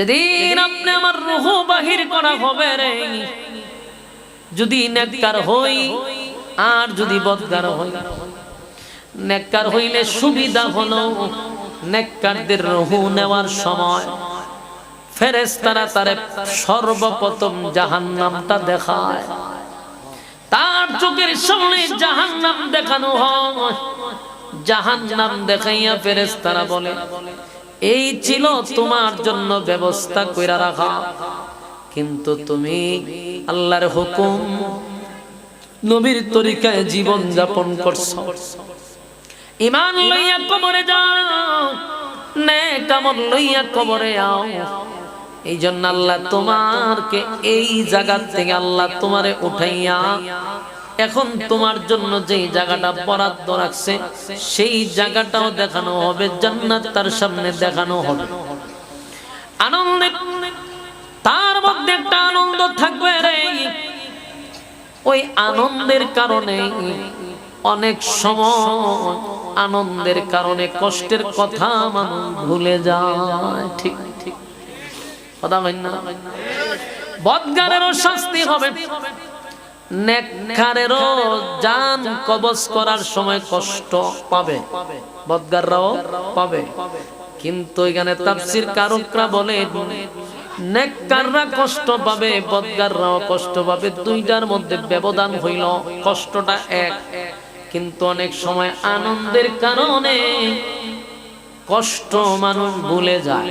যেদিন আপনি আমার রূহ বাহির করা হবে রে, যদি নেককার হই আর যদি বদকার হই। নেককার হইলে সুবিধা হলো, নেককারদের রূহ নেওয়ার সময় ফেরেশতারা তারে সর্বপ্রথম জাহান্নামটা দেখায়। তার চোখের সামনে জাহান্নাম দেখানো হয়। জাহান্নাম দেখাইয়া ফেরেশতারা বলে, এই ছিল তোমার জন্য ব্যবস্থা কইরা রাখা, কিন্তু তুমি আল্লাহর হুকুম নবীর তরিকায় জীবন যাপন করছো। ঈমান লইয়া কবরে যাও, নেক আমল লইয়া কবরে আও। এই জন্য আল্লাহ তোমারকে এই জায়গা থেকে আল্লাহ তোমারে উঠাইয়া এখন তোমার জন্য যেই জায়গাটা বরাদ্দ রাখছে সেই জায়গাটাও দেখানো হবে, জান্নাত তার সামনে দেখানো হবে। আনন্দে তার মধ্যে একটা আনন্দ থাকবে রে, ওই আনন্দের কারণে অনেক সময় আনন্দের কারণে কষ্টের কথা মানুষ ভুলে যায়। ঠিক ঠিক কথা বলেন না? বদকারেরও শাস্তি হবে, নেককারেরও জান কবজ করার সময় কষ্ট পাবে, বদকাররাও পাবে। কিন্তু এখানে তাফসীর কারকরা বলে নেককাররা কষ্ট পাবে, বদকাররাও কষ্ট পাবে, দুইটার মধ্যে ব্যবধান হইল কষ্টটা এক। কিন্তু অনেক সময় আনন্দের কারণে কষ্ট মানুষ ভুলে যায়।